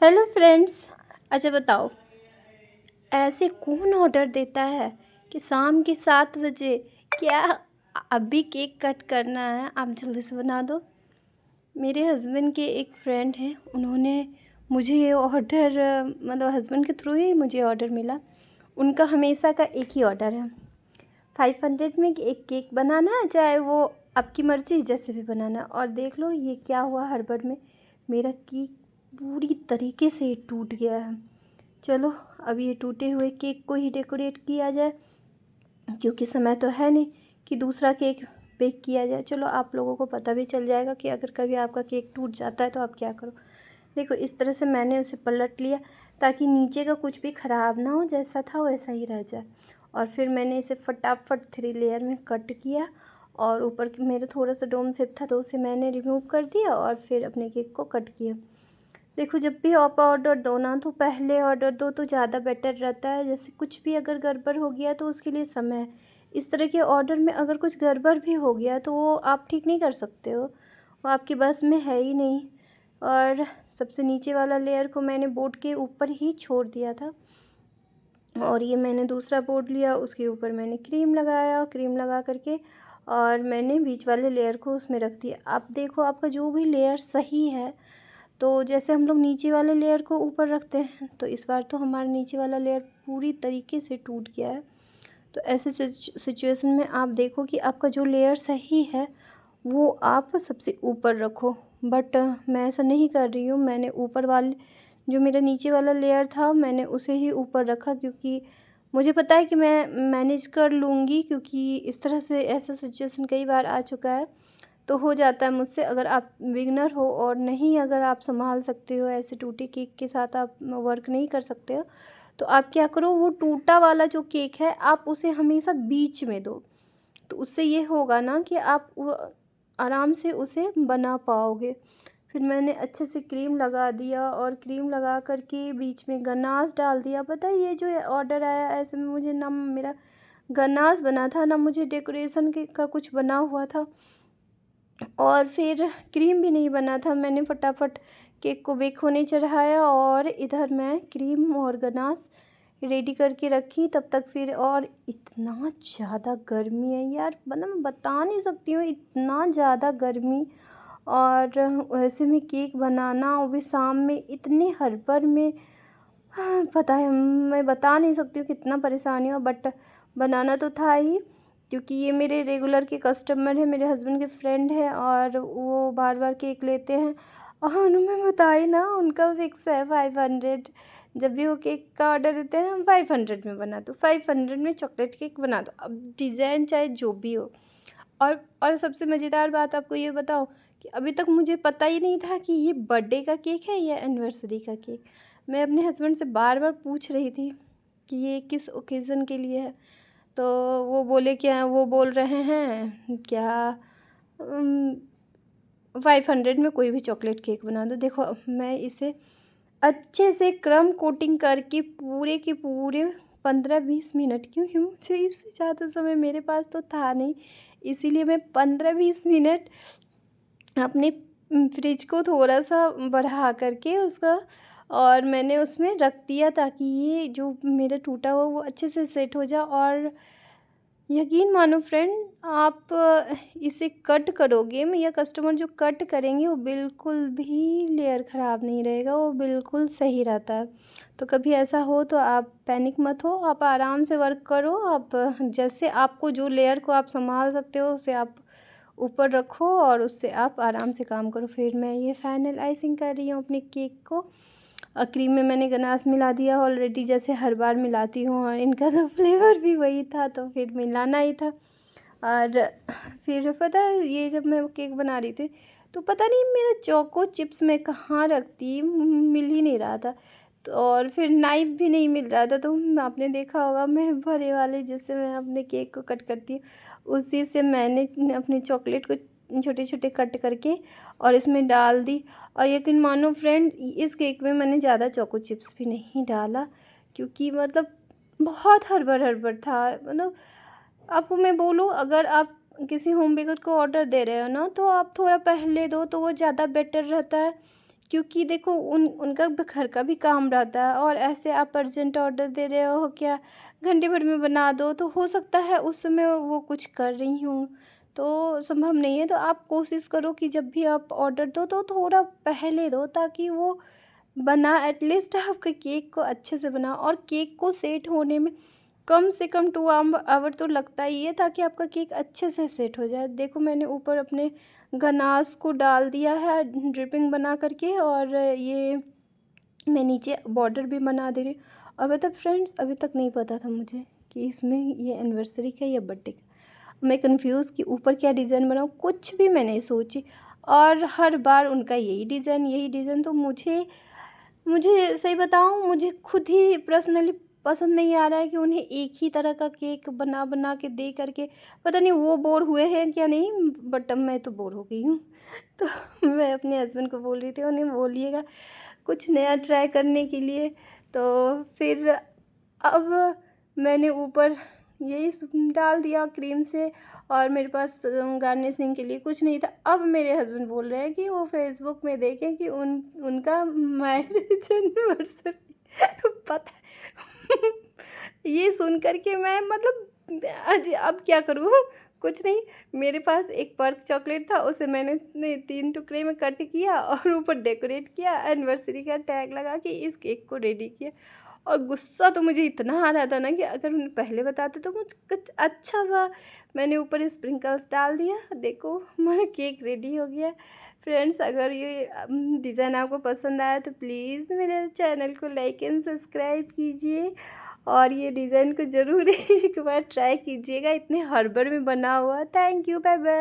Hello friends. अच्छा बताओ, ऐसे कौन ऑर्डर देता है कि शाम के 7 बजे क्या अभी केक कट करना है, आप जल्दी से बना दो। मेरे हस्बैंड के एक फ्रेंड हैं, उन्होंने मुझे ये ऑर्डर मतलब हस्बैंड के थ्रू ही मुझे ऑर्डर मिला। उनका हमेशा का एक ही ऑर्डर है, 500 में एक केक बनाना है, चाहे वो आपकी मर्ज़ी जैसे भी बनाना है। और देख लो ये क्या हुआ, हड़बड़ में मेरा केक पूरी तरीके से टूट गया है। चलो अब ये टूटे हुए केक को ही डेकोरेट किया जाए, क्योंकि समय तो है नहीं कि दूसरा केक बेक किया जाए। चलो आप लोगों को पता भी चल जाएगा कि अगर कभी आपका केक टूट जाता है तो आप क्या करो। देखो इस तरह से मैंने उसे पलट लिया ताकि नीचे का कुछ भी ख़राब ना हो, जैसा था वैसा ही रह जाए। और फिर मैंने इसे फटाफट 3 लेयर में कट किया, और ऊपर मेरा थोड़ा सा डोम शेप था तो उसे मैंने रिमूव कर दिया और फिर अपने केक को कट किया। देखो जब भी आप ऑर्डर दो ना तो पहले ऑर्डर दो तो ज़्यादा बेटर रहता है। जैसे कुछ भी अगर गड़बड़ हो गया तो उसके लिए समय है। इस तरह के ऑर्डर में अगर कुछ गड़बड़ भी हो गया तो वो आप ठीक नहीं कर सकते हो, वो आपकी बस में है ही नहीं। और सबसे नीचे वाला लेयर को मैंने बोर्ड के ऊपर ही छोड़ दिया था, और ये मैंने दूसरा बोर्ड लिया, उसके ऊपर मैंने क्रीम लगाया, क्रीम लगा करके और मैंने बीच वाले लेयर को उसमें रख दिया। आप देखो आपका जो भी लेयर सही है, तो जैसे हम लोग नीचे वाले लेयर को ऊपर रखते हैं, तो इस बार तो हमारा नीचे वाला लेयर पूरी तरीके से टूट गया है। तो ऐसे सिचुएशन में आप देखो कि आपका जो लेयर सही है वो आप सबसे ऊपर रखो। बट मैं ऐसा नहीं कर रही हूँ, मैंने ऊपर वाले जो मेरा नीचे वाला लेयर था मैंने उसे ही ऊपर रखा, क्योंकि मुझे पता है कि मैं मैनेज कर लूँगी, क्योंकि इस तरह से ऐसा सिचुएशन कई बार आ चुका है। तो हो जाता है मुझसे, अगर आप बिगनर हो और नहीं अगर आप संभाल सकते हो, ऐसे टूटे केक के साथ आप वर्क नहीं कर सकते हो, तो आप क्या करो, वो टूटा वाला जो केक है आप उसे हमेशा बीच में दो। तो उससे ये होगा ना कि आप वो आराम से उसे बना पाओगे। फिर मैंने अच्छे से क्रीम लगा दिया और क्रीम लगा करके बीच में गनाश डाल दिया। पता है ये जो ऑर्डर आया ऐसे में मुझे ना मेरा गनाश बना था ना मुझे डेकोरेशन के का कुछ बना हुआ था, और फिर क्रीम भी नहीं बना था। मैंने फटाफट केक को बेक होने चढ़ाया और इधर मैं क्रीम और गनाश रेडी करके रखी तब तक। फिर और इतना ज़्यादा गर्मी है यार, मतलब मैं बता नहीं सकती हूँ, इतना ज़्यादा गर्मी। और वैसे में केक बनाना वो भी शाम में इतनी हड़बड़ में, पता है मैं बता नहीं सकती हूँ कितना परेशानी हो, बट बनाना तो था ही, क्योंकि ये मेरे रेगुलर के कस्टमर हैं, मेरे हस्बैंड के फ्रेंड हैं और वो बार बार केक लेते हैं। और उन्हें बताई ना उनका फिक्स है 500। जब भी वो केक का ऑर्डर देते हैं, 500 में बना दो, 500 में चॉकलेट केक बना दो, अब डिज़ाइन चाहे जो भी हो। और सबसे मज़ेदार बात आपको ये बताओ कि अभी तक मुझे पता ही नहीं था कि ये बर्थडे का केक है या एनिवर्सरी का केक। मैं अपने हस्बैंड से बार बार पूछ रही थी कि ये किस ओकेज़न के लिए है, तो वो बोले क्या, वो बोल रहे हैं क्या 500 में कोई भी चॉकलेट केक बना दो। देखो अब मैं इसे अच्छे से क्रम कोटिंग करके पूरे के पूरे 15-20 मिनट, क्योंकि मुझे इससे ज़्यादा समय मेरे पास तो था नहीं, इसीलिए मैं 15-20 मिनट अपने फ्रिज को थोड़ा सा बढ़ा करके उसका, और मैंने उसमें रख दिया ताकि ये जो मेरा टूटा हुआ वो अच्छे से सेट हो जाए। और यकीन मानो फ्रेंड, आप इसे कट करोगे या कस्टमर जो कट करेंगे वो बिल्कुल भी लेयर ख़राब नहीं रहेगा, वो बिल्कुल सही रहता है। तो कभी ऐसा हो तो आप पैनिक मत हो, आप आराम से वर्क करो। आप जैसे आपको जो लेयर को आप संभाल सकते हो उसे आप ऊपर रखो और उससे आप आराम से काम करो। फिर मैं ये फाइनल आइसिंग कर रही हूँ अपने केक को, और क्रीम में मैंने गनाश मिला दिया ऑलरेडी, जैसे हर बार मिलाती हूँ, और इनका तो फ्लेवर भी वही था तो फिर मिलाना ही था। और फिर पता है ये जब मैं केक बना रही थी तो पता नहीं मेरा चोको चिप्स मैं कहाँ रखती, मिल ही नहीं रहा था। तो और फिर नाइफ भी नहीं मिल रहा था, तो आपने देखा होगा मैं बड़े वाले जिससे मैं अपने केक को कट करती हूँ, उसी से मैंने अपने चॉकलेट को छोटे छोटे कट करके और इसमें डाल दी। और यकीन मानो फ्रेंड, इस केक में मैंने ज़्यादा चोको चिप्स भी नहीं डाला, क्योंकि मतलब बहुत हड़बड़ हड़बड़ था। मतलब आपको मैं बोलूँ, अगर आप किसी होम बेकर को ऑर्डर दे रहे हो ना तो आप थोड़ा पहले दो तो वो ज़्यादा बेटर रहता है, क्योंकि देखो उनका घर का भी काम रहता है, और ऐसे आप अर्जेंट ऑर्डर दे रहे हो क्या घंटे भर में बना दो, तो हो सकता है उस समय वो कुछ कर रही हूँ, तो संभव नहीं है। तो आप कोशिश करो कि जब भी आप ऑर्डर दो तो थोड़ा पहले दो, ताकि वो बना एटलीस्ट आपके केक को अच्छे से बना। और केक को सेट होने में कम से कम 2 आवर तो लगता ही है, ताकि आपका केक अच्छे से सेट हो जाए। देखो मैंने ऊपर अपने गनाश को डाल दिया है ड्रिपिंग बना करके, और ये मैं नीचे बॉर्डर भी बना दे रही हूँ। और बता फ्रेंड्स, अभी तक नहीं पता था मुझे कि इसमें ये एनिवर्सरी का या बर्थडे का। मैं कंफ्यूज़ कि ऊपर क्या डिज़ाइन बनाऊँ, कुछ भी मैं नहीं सोची। और हर बार उनका यही डिज़ाइन, तो मुझे मुझे सही बताऊँ, मुझे खुद ही पर्सनली पसंद नहीं आ रहा है कि उन्हें एक ही तरह का केक बना बना के दे करके, पता नहीं वो बोर हुए हैं क्या नहीं, बट अब मैं तो बोर हो गई हूँ। तो मैं अपने हस्बैंड को बोल रही थी उन्हें बोलिएगा कुछ नया ट्राई करने के लिए। तो फिर अब मैंने ऊपर यही डाल दिया क्रीम से, और मेरे पास गार्निशिंग के लिए कुछ नहीं था। अब मेरे हस्बैंड बोल रहे हैं कि वो फेसबुक में देखें कि उनका मैरिज एनिवर्सरी पता है। ये सुन कर के मैं मतलब आज अब क्या करूँ, कुछ नहीं। मेरे पास एक पर्क चॉकलेट था, उसे मैंने 3 टुकड़े में कट किया और ऊपर डेकोरेट किया, एनिवर्सरी का टैग लगा के इस केक को रेडी किया। और गुस्सा तो मुझे इतना आ रहा था ना कि अगर उन्हें पहले बताते तो मुझ कुछ अच्छा सा मैंने ऊपर स्प्रिंकल्स डाल दिया। देखो हमारा केक रेडी हो गया। फ्रेंड्स, अगर ये डिज़ाइन आपको पसंद आया तो प्लीज़ मेरे चैनल को लाइक एंड सब्सक्राइब कीजिए, और ये डिज़ाइन को ज़रूर एक बार ट्राई कीजिएगा, इतने हड़बड़ में बना हुआ। Thank you, bye bye.